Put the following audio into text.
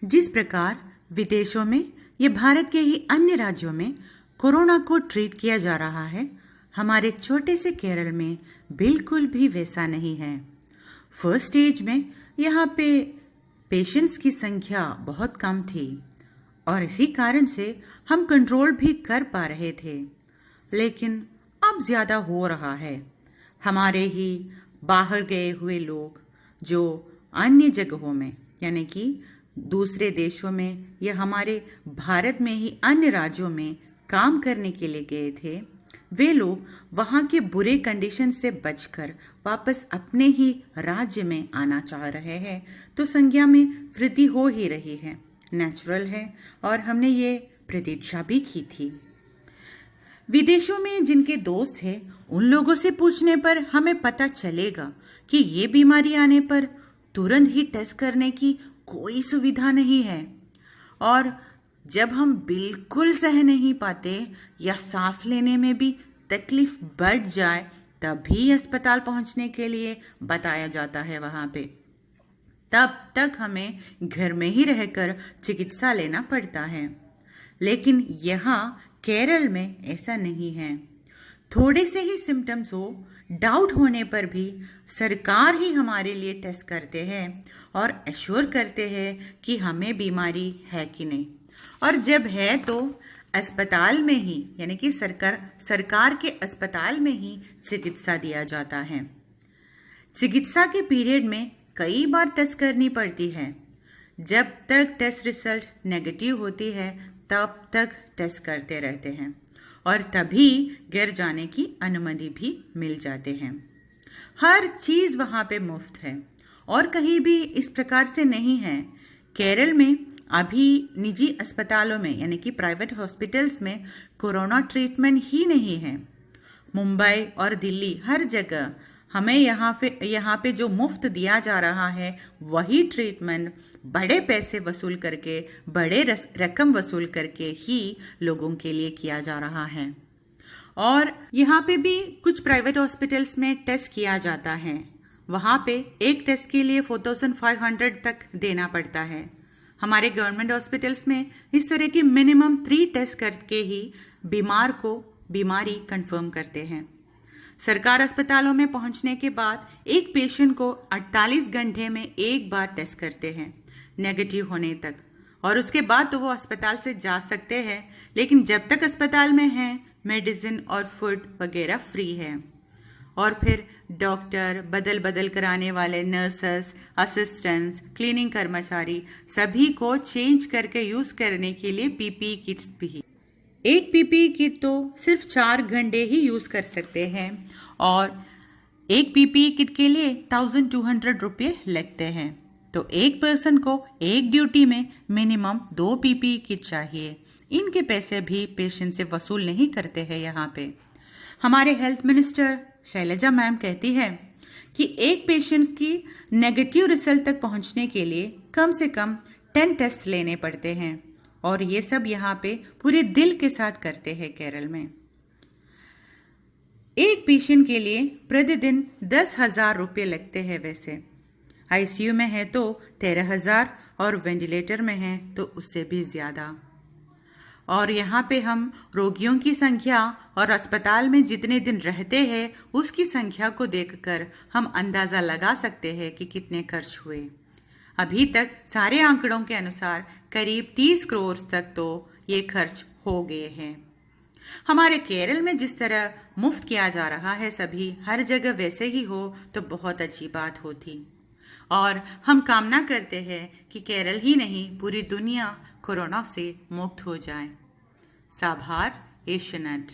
जिस प्रकार विदेशों में या भारत के ही अन्य राज्यों में कोरोना को ट्रीट किया जा रहा है, हमारे छोटे से केरल में बिल्कुल भी वैसा नहीं है। फर्स्ट स्टेज में यहाँ पे पेशेंट्स की संख्या बहुत कम थी और इसी कारण से हम कंट्रोल भी कर पा रहे थे, लेकिन अब ज़्यादा हो रहा है। हमारे ही बाहर गए हुए लोग जो अन्य जगहों में यानी कि दूसरे देशों में या हमारे भारत में ही अन्य राज्यों में काम करने के लिए गए थे, वे लोग वहाँ के बुरे कंडीशन से बचकर वापस अपने ही राज्य में आना चाह रहे हैं, तो संख्या में वृद्धि हो ही रही है। नेचुरल है और हमने ये प्रतीक्षा भी की थी। विदेशों में जिनके दोस्त हैं, उन लोगों से पूछने पर हमें पता चलेगा कि ये बीमारी आने पर तुरंत ही टेस्ट करने की कोई सुविधा नहीं है, और जब हम बिल्कुल सह नहीं पाते या सांस लेने में भी तकलीफ बढ़ जाए तभी अस्पताल पहुंचने के लिए बताया जाता है वहां पे। तब तक हमें घर में ही रहकर चिकित्सा लेना पड़ता है। लेकिन यहाँ केरल में ऐसा नहीं है। थोड़े से ही सिम्टम्स हो, डाउट होने पर भी सरकार ही हमारे लिए टेस्ट करते हैं और एश्योर करते हैं कि हमें बीमारी है कि नहीं, और जब है तो अस्पताल में ही यानी कि सरकार के अस्पताल में ही चिकित्सा दिया जाता है। चिकित्सा के पीरियड में कई बार टेस्ट करनी पड़ती है। जब तक टेस्ट रिजल्ट नेगेटिव होती है तब तक टेस्ट करते रहते हैं और तभी घर जाने की अनुमति भी मिल जाते हैं। हर चीज़ वहाँ पे मुफ्त है और कहीं भी इस प्रकार से नहीं है। केरल में अभी निजी अस्पतालों में यानी कि प्राइवेट हॉस्पिटल्स में कोरोना ट्रीटमेंट ही नहीं है। मुंबई और दिल्ली हर जगह हमें यहाँ पे जो मुफ्त दिया जा रहा है वही ट्रीटमेंट बड़े पैसे वसूल करके, बड़े रकम वसूल करके ही लोगों के लिए किया जा रहा है। और यहाँ पे भी कुछ प्राइवेट हॉस्पिटल्स में टेस्ट किया जाता है। वहाँ पे एक टेस्ट के लिए 4500 तक देना पड़ता है। हमारे गवर्नमेंट हॉस्पिटल्स में इस तरह के मिनिमम 3 टेस्ट करके ही बीमार को बीमारी कंफर्म करते हैं। सरकार अस्पतालों में पहुंचने के बाद एक पेशेंट को 48 घंटे में एक बार टेस्ट करते हैं नेगेटिव होने तक, और उसके बाद तो वो अस्पताल से जा सकते हैं। लेकिन जब तक अस्पताल में हैं, मेडिसिन और फूड वगैरह फ्री है। और फिर डॉक्टर, बदल बदल कराने वाले नर्सेस, असिस्टेंट्स, क्लीनिंग कर्मचारी सभी को चेंज करके यूज करने के लिए पीपीई किट्स भी। एक पीपीई किट तो सिर्फ 4 घंटे ही यूज कर सकते हैं और एक पीपीई किट के लिए 1200 रुपये लगते हैं। तो एक पर्सन को एक ड्यूटी में मिनिमम 2 पीपीई किट चाहिए। इनके पैसे भी पेशेंट से वसूल नहीं करते हैं यहाँ पे। हमारे हेल्थ मिनिस्टर शैलजा मैम कहती है कि एक पेशेंट की नेगेटिव रिजल्ट तक पहुंचने के लिए कम से कम 10 टेस्ट लेने पड़ते हैं, और ये सब यहाँ पे पूरे दिल के साथ करते हैं केरल में। एक पेशेंट के लिए प्रतिदिन 10,000 रुपये लगते हैं। वैसे आईसीयू में है तो 13,000 और वेंटिलेटर में है तो उससे भी ज़्यादा। और यहाँ पे हम रोगियों की संख्या और अस्पताल में जितने दिन रहते हैं उसकी संख्या को देखकर हम अंदाज़ा लगा सकते हैं कि कितने खर्च हुए। अभी तक सारे आंकड़ों के अनुसार करीब 30 करोड़ तक तो ये खर्च हो गए हैं। हमारे केरल में जिस तरह मुफ्त किया जा रहा है सभी, हर जगह वैसे ही हो तो बहुत अच्छी बात होती। और हम कामना करते हैं कि केरल ही नहीं पूरी दुनिया कोरोना से मुक्त हो जाए। साभार एशियानेट।